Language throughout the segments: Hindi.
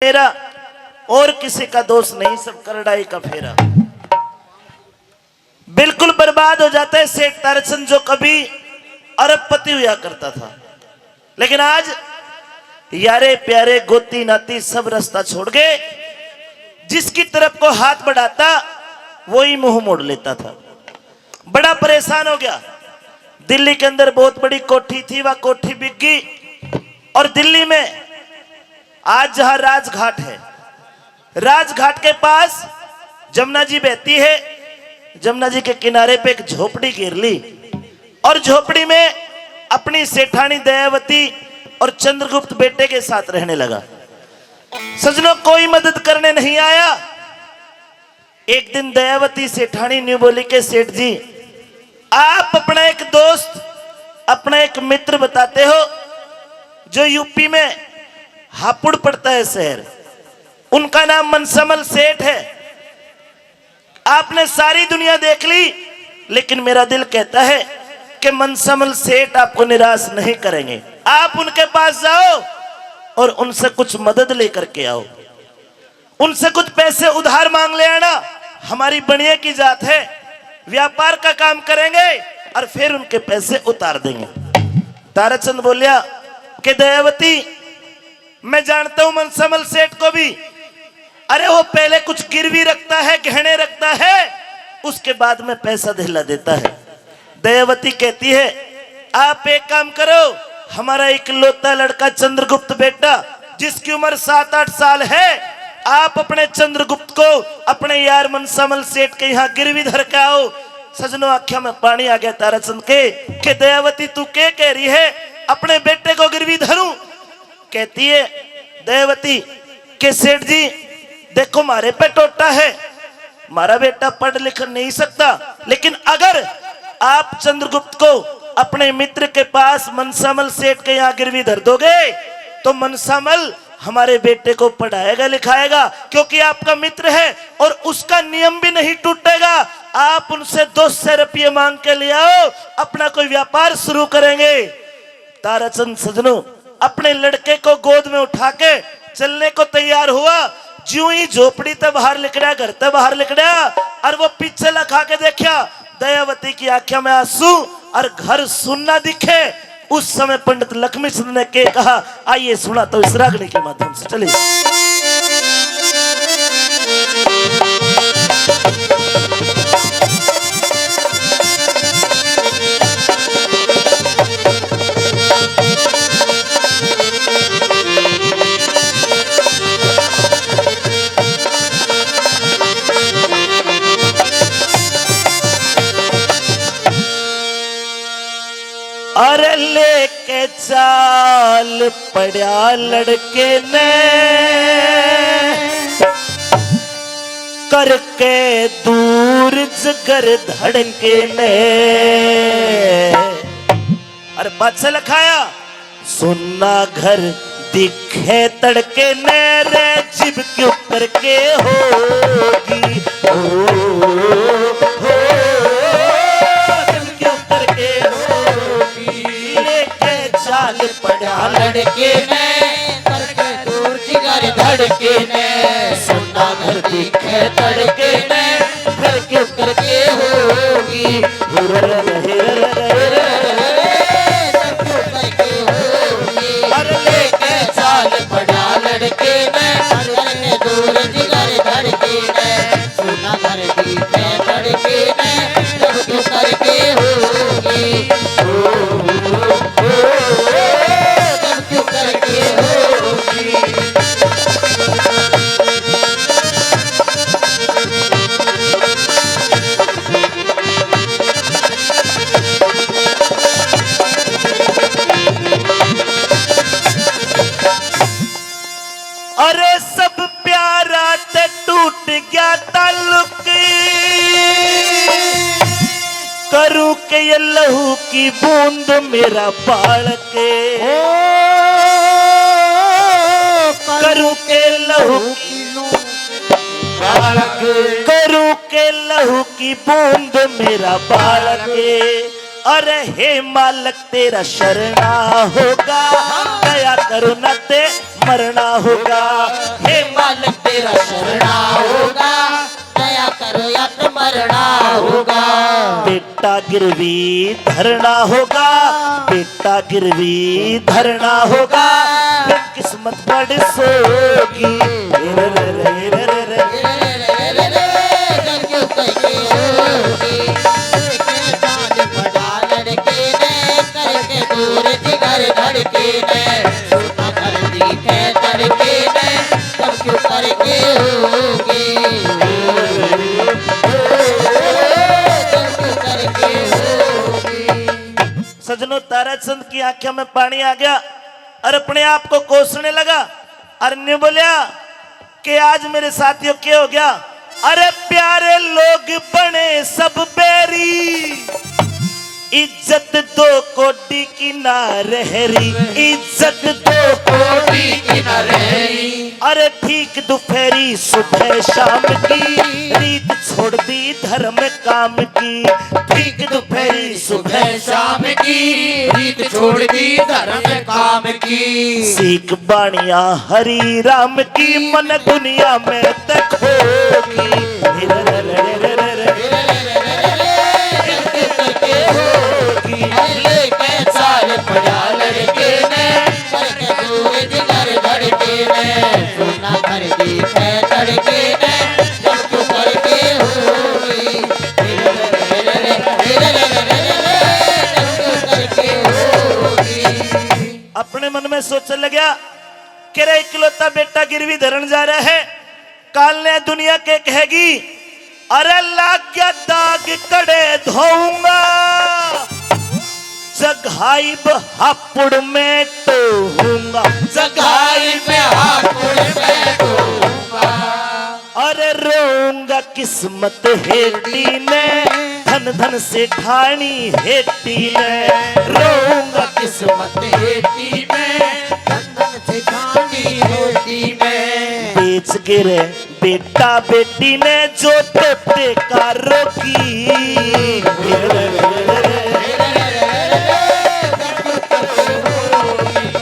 मेरा और किसी का दोष नहीं, सब करड़ाई का फेरा। बिल्कुल बर्बाद हो जाता है सेठ ताराचंद, जो कभी अरबपति हुआ करता था, लेकिन आज यारे प्यारे गोती नाती सब रास्ता छोड़ गए। जिसकी तरफ को हाथ बढ़ाता वही मुंह मोड़ लेता था। बड़ा परेशान हो गया। दिल्ली के अंदर बहुत बड़ी कोठी थी, वह कोठी बिक गई। और दिल्ली में आज जहां राजघाट है, राजघाट के पास जमुना जी बहती है। जमुना जी के किनारे पे एक झोपड़ी घेर ली और झोपड़ी में अपनी सेठानी दयावती और चंद्रगुप्त बेटे के साथ रहने लगा। सजनों, कोई मदद करने नहीं आया। एक दिन दयावती सेठानी ने बोली कि सेठ जी, आप अपना एक दोस्त, अपना एक मित्र बताते हो जो यूपी में हापुड़ पड़ता है शहर, उनका नाम मनसमल सेठ है। आपने सारी दुनिया देख ली, लेकिन मेरा दिल कहता है कि मनसमल सेठ आपको निराश नहीं करेंगे। आप उनके पास जाओ और उनसे कुछ मदद लेकर के आओ, उनसे कुछ पैसे उधार मांग ले आना। हमारी बनिए की जात है, व्यापार का काम करेंगे और फिर उनके पैसे उतार देंगे। ताराचंद बोलिया कि दयावती, मैं जानता हूं मनसमल सेठ को भी, अरे वो पहले कुछ गिरवी रखता है, गहने रखता है, उसके बाद में पैसा दिला देता है। दयावती कहती है, आप एक काम करो, हमारा इकलौता लड़का चंद्रगुप्त बेटा जिसकी उम्र 7-8 साल है, आप अपने चंद्रगुप्त को अपने यार मनसमल सेठ के यहाँ गिरवी धर के आओ। सजनों, आंखों में पानी आ गया ताराचंद के दयावती तू क्या कह रही है, अपने बेटे को गिरवी धरूं? कहती है दयावती कि सेठ जी देखो, मारे पे टोटा है, मारा बेटा पढ़ लिख नहीं सकता, लेकिन अगर आप चंद्रगुप्त को अपने मित्र के पास मनसामल सेठ के यहाँ गिरवी धर दोगे तो मनसामल हमारे बेटे को पढ़ाएगा लिखाएगा, क्योंकि आपका मित्र है और उसका नियम भी नहीं टूटेगा। आप उनसे 200 रुपये मांग के ले आओ, अपना कोई व्यापार शुरू करेंगे। ताराचंद सजनों अपने लड़के को गोद में उठा के चलने को तैयार हुआ। ज्यों ही झोपड़ी ते बाहर निकला, घर ते बाहर निकला और वो पीछे लखा के देखा, दयावती की आंखों में आंसू और घर सुनना दिखे। उस समय पंडित लक्ष्मी चंद्र ने के कहा, आइए सुना तो इस रागनी के माध्यम से चलिए। अरे लेके चाल पड़ा लड़के ने करके दूर जिगर धड़के ने। अरे बात से लखाया, सुनना घर दिखे तड़के ने रे, जिब क्यों करके होगी पड़ा लड़के ने करके दूर जिगर धड़के ने, सुनना घर दिखे तड़के ने घर क्यों करके होगी अरे लेके चाल पड़ा लड़के ने करके दूर जिगर धड़के ने, सुनना घर दिखे तड़के ने घर क्यों करके होगी अरे सब प्यारा ते टूट गया ताल्लुक, करूं के ये लहू की बूंद मेरा बालक, करूं के लहू करूं के लहू की बूंद मेरा बालक। अरे हे मालक तेरा शरणा होगा, दया करो न ते मरना होगा। हे बेटा गिरवी धरना होगा, बेटा गिरवी धरना होगा, फिर किस्मत बड़ सोगी। रे रे रे रे रे रे। सजनों, ताराचंद की आंखों में पानी आ गया और अपने आप को कोसने लगा और ने बोलिया कि आज मेरे साथियों क्या हो गया। अरे प्यारे लोग बने सब बैरी, इज्जत दो कोडी की ना रहरी, इज्जत दो कोडी की ना रहरी। अरे ठीक दोपहरी सुबह शाम की, रीत छोड़ दी धर्म काम की। ठीक दोपहरी सुबह शाम की, रीत छोड़ दी धर्म काम की। सीख बाणिया हरि राम की, मन दुनिया में तक होगी। अपने मन में सोचने लगा कि रे इकलौता बेटा गिरवी धरण जा रहा है, काल ने दुनिया के कहेगी अरे लाग गया दाग कड़े धोऊंगा, जगाई हापुड़ में टोहूंगा, जगाई में हापुड़ में टोहूंगा। अरे रोऊंगा किस्मत हेटी ने, धन धन से ठानी हेटी ने, रोऊंगा किस्मत हेटी में, धन धन से ठानी हेटी में। बेच गिरे बेटा बेटी ने जो टोटे का रोकी।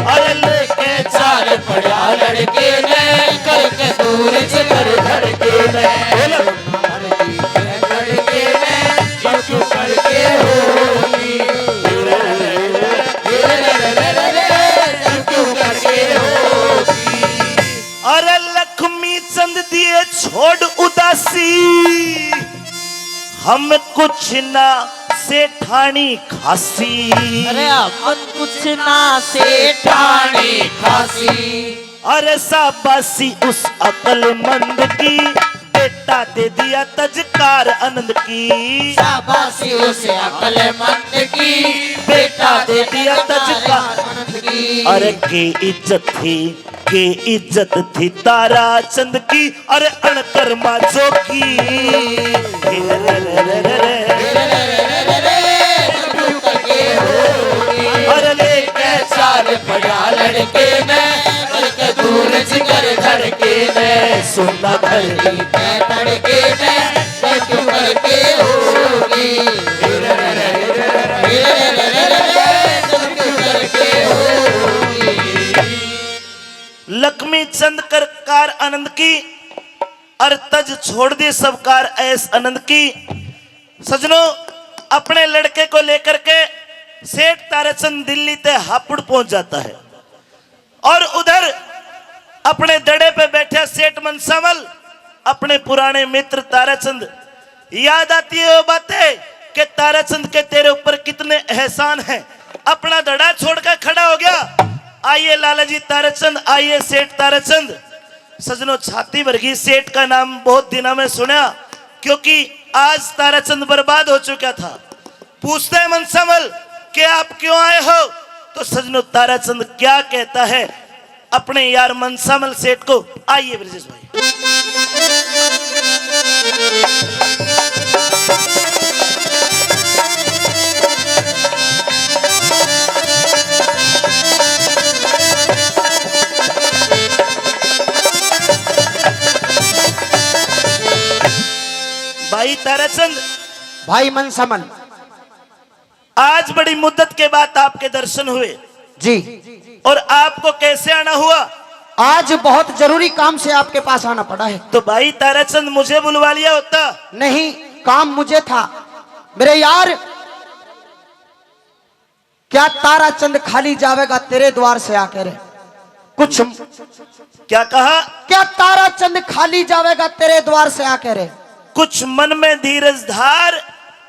अरे लेके चाल पड़ा लड़के ने, करके दूर जिगर धड़के ने, लड़के ने क्यों करके होगी, क्यों करके होगी। अरे लक्ष्मी चंद दिए छोड़ उदासी, हम कुछ ना से ठानी खासी। अरे अपन कुछ ना से ठानी खासी। अरे शाबाशी उस अक्लमंद की, बेटा दे दिया तजकार आनंद की। शाबाशी उस अक्लमंद की, बेटा दे दिया तजकार आनंद की। अरे के इज्जत थी ताराचंद की, अरे अणकर्मा जो की। अरे लेके चाल पड़ा लड़के ने, करके दूर जिगर धड़के ने, सुनना धरती मैं तड़के ने, क्यों करके होगी, क्यों करके होगी। लक्ष्मी चंद कार आनंद की, और तज छोड़ दी सब कार ऐस आनंद की। सजनों, अपने लड़के को लेकर के सेठ ताराचंद दिल्ली ते हापुड़ पहुंच जाता है और उधर अपने दड़े पे बैठे सेठ मनसावल अपने पुराने मित्र ताराचंद, याद आती है वो बातें कि ताराचंद के तेरे ऊपर कितने एहसान हैं। अपना दड़ा छोड़कर खड़ा हो गया, आइए लालाजी ताराचंद, आइए सेठ ताराचंद। सजनों, छाती वर्गी सेठ का नाम बहुत दिनों में सुना, क्योंकि आज ताराचंद बर्बाद हो चुका था। पूछते हैं मनसावल कि आप क्यों आए हो, तो सजनों ताराचंद क्या कहता है अपने यार मनसावल सेठ को। आइए ब्रजेश भाई। भाई ताराचंद, भाई मनसावल, आज बड़ी मुद्दत के बाद आपके दर्शन हुए जी, और आपको कैसे आना हुआ? आज बहुत जरूरी काम से आपके पास आना पड़ा है। तो भाई ताराचंद, मुझे बुलवा लिया होता। नहीं, काम मुझे था, मेरे यार, क्या ताराचंद खाली जावेगा तेरे द्वार से आकर? कुछ क्या कहा? क्या ताराचंद खाली जावेगा तेरे द्वार से आकर? कुछ मन में धीरज धार,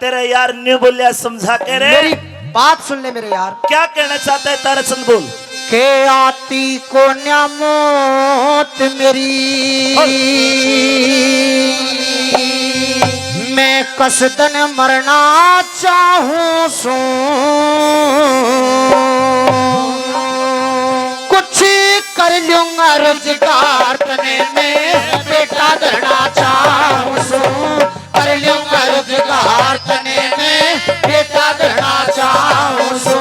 तेरा यार न्यू बोलिया समझा के रे। मेरी बात सुन ले मेरे यार। क्या कहना चाहता है ताराचंद, बोल। के आती को न्यामोत मेरी, मैं कसदन मरना चाहूं सो, कुछ कर लूंगा रोजगार तने में, बेटा धरना चाहूं सो, कर लूंगा रोजगार तने में, बेटा धरना चाहूं सो,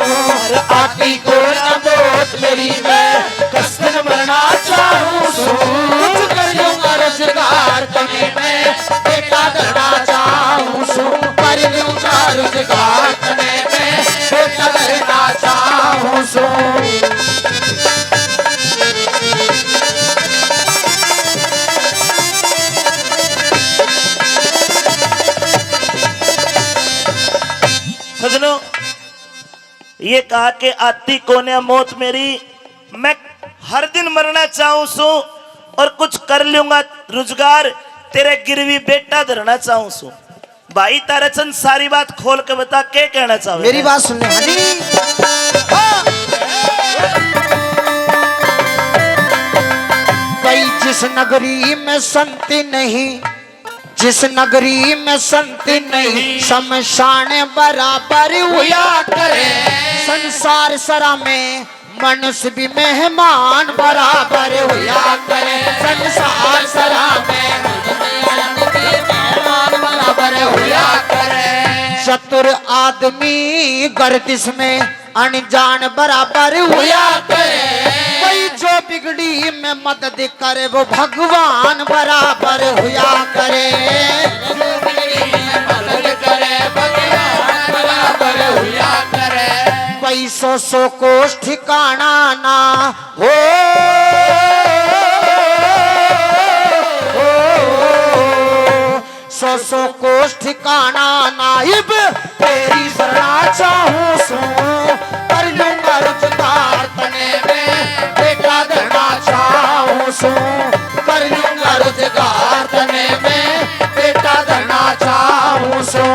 आती को न्यामोत मेरी, मैं कसदन मरना चाहूं सो, कुछ कर लूंगा रोजगार तने में, बेटा धरना चाहूं सो, कर लूंगा रोजगार तने में, बेटा धरना चाहूं सो। सजनों, ये कहा कि आती कोने मौत मेरी, मैं हर दिन मरना चाहूं सू, और कुछ कर लूंगा रोजगार, तेरे गिरवी बेटा धरना चाहूं सू। भाई ताराचंद सारी बात खोल के बता, क्या कहना चाहे? मेरी बात सुनने हनी। कई जिस नगरी में संति नहीं, जिस नगरी में संति नहीं, शमशान बराबर हुआ करे, संसार सरा में मनुष्य भी मेहमान बराबर हुआ करे, संसार सरा में मेहमान बराबर हुआ करे, चतुर आदमी गर्दिश में अनजान बराबर हुआ करे, कोई जो बिगड़ी में मदद करे वो भगवान बराबर हुआ करे, जो बिगड़ी में मदद करे भगवान बराबर हुआ करे, कोई सौ कोस ठिकाना ना हो, सौ कोस ठिकाना नाइब, तेरी शरणा चाहूं सो, कर लूंगा रोजगार तने में, बेटा धरना चाहूं सो, कर लूंगा रोजगार तने में, बेटा धरना चाहूं सो।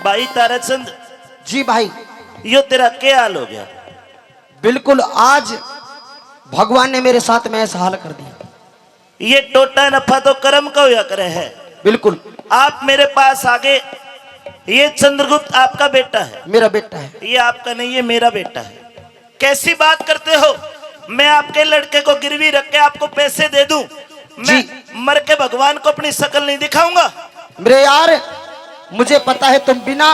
भाई ताराचंद जी भाई, यो तेरा क्या हाल हो गया? बिल्कुल आज भगवान ने मेरे साथ में ऐसा हाल कर दिया। ये टोटा नफा तो कर्म का हुआ करे है। बिल्कुल आप मेरे पास आगे, ये चंद्रगुप्त आपका बेटा है। मेरा बेटा है। ये आपका नहीं, ये मेरा बेटा है। कैसी बात करते हो? मैं आपके लड़के को गिरवी रख के आपको पैसे दे दूं, मैं मर के भगवान को अपनी शक्ल नहीं दिखाऊंगा? मेरे यार, मुझे पता है तुम बिना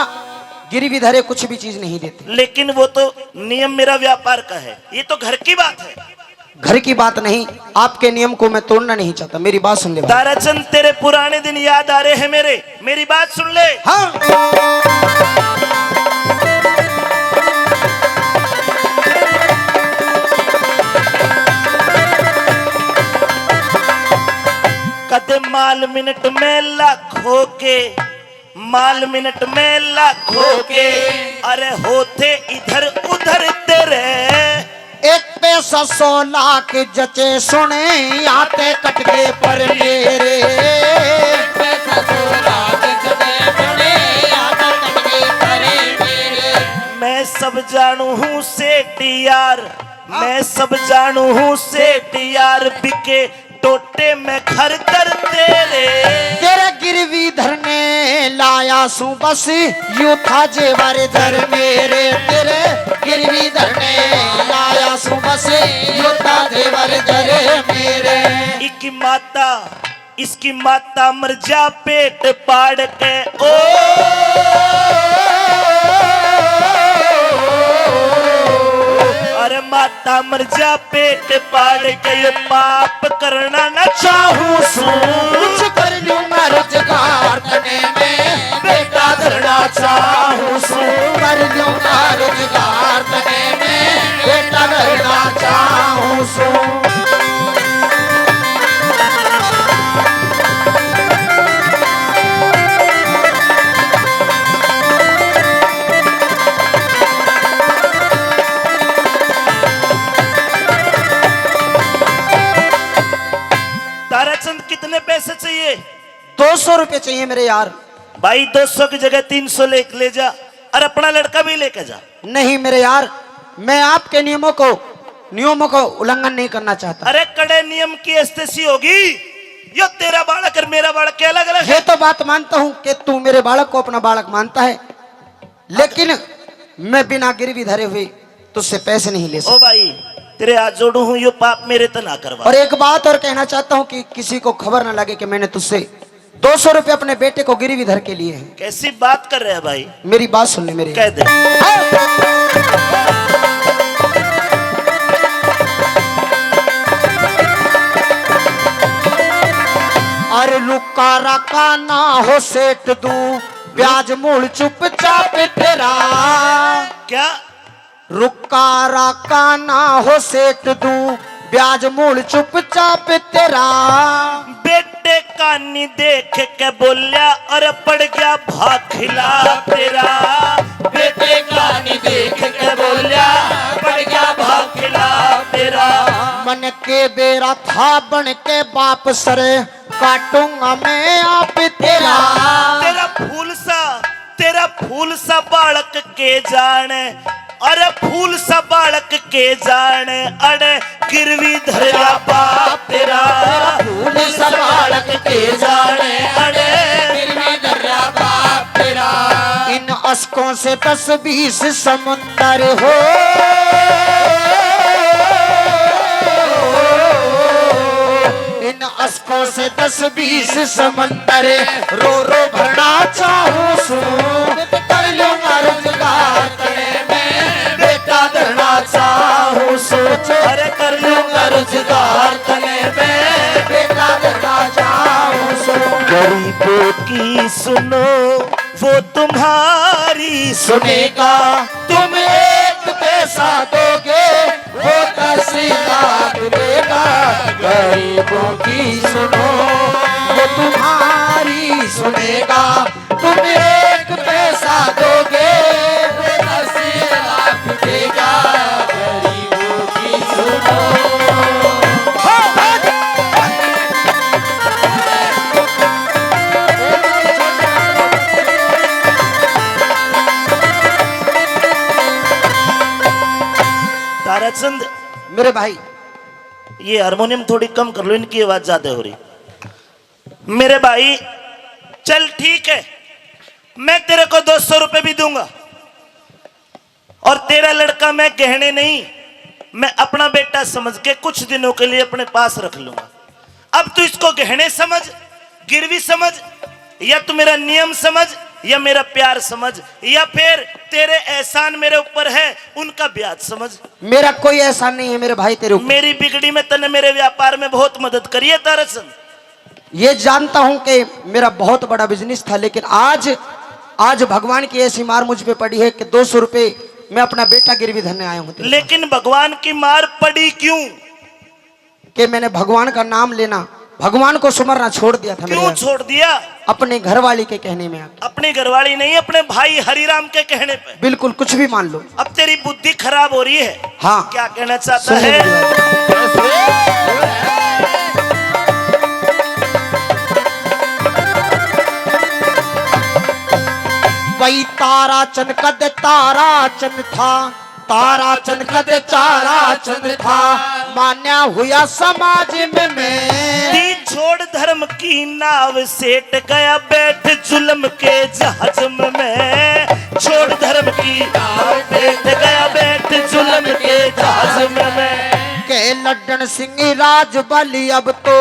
गिरवी धरे कुछ भी चीज नहीं देते, लेकिन वो तो नियम मेरा व्यापार का है, ये तो घर की बात है। घर की बात नहीं, आपके नियम को मैं तोड़ना नहीं चाहता। मेरी बात सुन ले भाई। ताराचंद, तेरे पुराने दिन याद आ रहे हैं मेरी बात सुन ले। हाँ, कदे माल मिनट में लाखों के, माल मिनट में लाखों के, अरे होते इधर उधर तेरे, एक पैसा 100 लाख जचे सुने, आते कटके पर मेरे, एक पैसा 100 लाख जचे सुने, आते कटके पर मेरे, मैं सब जानू हूँ सेठ यार, मैं सब जानू हूँ सेठ यार, बिके टोटे में घर कर तेरे, तेरे गिरवी धरने लाया सू बस, यूं था जेवर धर मेरे, तेरे गिरवी धरने लाया सू बस, यूं था जेवर धर मेरे। इसकी माता मर जा पेट पाड़ के, ओ अरे माता मर जा पेट पाड़ के, ये पाप करना न चाहूं सू, कुछ कर लूंगा रोजगार तने में, बेटा धरना चाहूं सू, कर लूंगा रोजगार तने में, 200 रुपए चाहिए मेरे यार। भाई 200 की जगह 300 ले जा और अपना लड़का भी लेके जा। नहीं मेरे यार, मैं आपके नियमों को उल्लंघन नहीं करना चाहता। अरे कड़े नियम की स्थिति होगी, यो तेरा बालक और मेरा बालक क्या अलग अलग ये है? तो बात मानता हूँ कि तू मेरे बालक को अपना बालक मानता है, लेकिन मैं बिना गिरवी धरे हुए तुझसे पैसे नहीं ले ओ सकता। भाई तेरे हाथ जोड़ू हूँ, यो पाप मेरे तो ना करवा। और एक बात और कहना चाहता हूँ कि किसी को खबर ना लगे कि मैंने तुझसे 200 रुपए अपने बेटे को गिरवी धर के लिए हैं। कैसी बात कर रहे हैं भाई? मेरी बात सुन ले मेरी। कह दे। अरे रुका रखा ना हो सेठ दू, ब्याज मूल चुपचाप तेरा। क्या? रुका रखा ना हो सेठ दू, ब्याज मूल चुपचाप तेरा। बेटे कानी देख के बोलिया और पड़ गया भाखिला तेरा। बेटे कानी देख के बोलिया पड़ गया भाखिला तेरा। मन के बेरा था बन के बाप सरे, काटूंगा मैं आप तेरा। तेरा फूल सा बालक के जाने, अरे फूल सा बालक के जाने, अरे गिरवी धरा बाप तेरा। फूल सा बालक के जाने, अरे गिरवी धरा बाप तेरा। इन अश्कों से 10-20 समुंदर हो, इन अश्कों से 10-20 समंदर रो रो भरना चाहूं सू। कर लूंगा रोजगार तने में, बेटा धरना चाहूं सोच। अरे कर लूंगा रोजगार तने में, बेटा धरना चाहूं सोच। गरीबों की सुनो वो तुम्हारी सुनेगा तुम एक पैसा दोगे, वो 10 लाख देगा। गरीबों की सुनो वो तुम्हारी सुनेगा, तुम एक पैसा दोगे, वो 10 लाख देगा। गरीबों की सुनो। ताराचंद मेरे भाई, ये हारमोनियम थोड़ी कम कर लो, इनकी आवाज ज्यादा हो रही। मेरे भाई चल ठीक है, मैं तेरे को 200 रुपए भी दूंगा और तेरा लड़का मैं गहने नहीं, मैं अपना बेटा समझ के कुछ दिनों के लिए अपने पास रख लूंगा। अब तू इसको गहने समझ, गिरवी समझ, या तू मेरा नियम समझ, या मेरा प्यार समझ, या फिर तेरे एहसान मेरे ऊपर है उनका ब्याज समझ। मेरा कोई एहसान नहीं है मेरे भाई तेरे ऊपर। मेरी बिगड़ी में तने मेरे व्यापार में बहुत मदद करी है ताराचंद। ये जानता हूं कि मेरा बहुत बड़ा बिजनेस था, लेकिन आज भगवान की ऐसी मार मुझ पे पड़ी है कि 200 रुपए मैं अपना बेटा गिरवी धरने आया हूं। लेकिन भगवान की मार पड़ी क्यों? कि मैंने भगवान का नाम लेना, भगवान को सुमरना छोड़ दिया था। क्यों छोड़ दिया? अपने घरवाली के कहने में आके। अपनी घरवाली नहीं, अपने भाई हरिराम के कहने पे। बिल्कुल कुछ भी मान लो। अब तेरी बुद्धि खराब हो रही है। हाँ, क्या कहना चाहता सुनिए है? वही तारा चंद कद तारा चंद था, तारा चंद कद चारा चंद था, मान्या हुआ समाज में मैं। दी छोड़ धर्म की नाव सेट गया बैठ जुल्म के जहाज में मैं। छोड़ धर्म की नाव बैठ गया बैठ जुल्म के जहाज में मैं। के लड्डन सिंह राज बली अब तो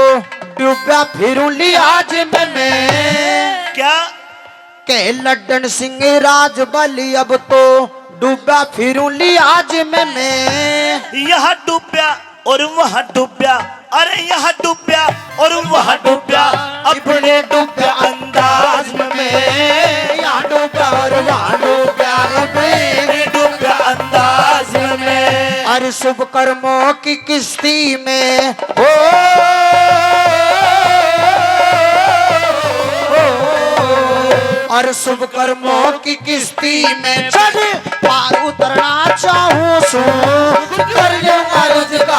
डूबा फिरूं लिहाज में मैं। क्या? के लड्डन सिंह राज बली अब तो डूबा फिरूं लिहाज में मैं। यहाँ डूबया और वहाँ डूबया, अरे यहाँ डूबया और वहाँ डूबया, अपने डूबया अंदाज में मैं। यहाँ डूबा और वहाँ डूबा, अपने डूबया अंदाज में मैं। अरे शुभ कर्मों की किस्ती में हो, और शुभ कर्मों की किस्ती में चढ़ पार उतरना चाहूं सो। कर लूंगा रोजगार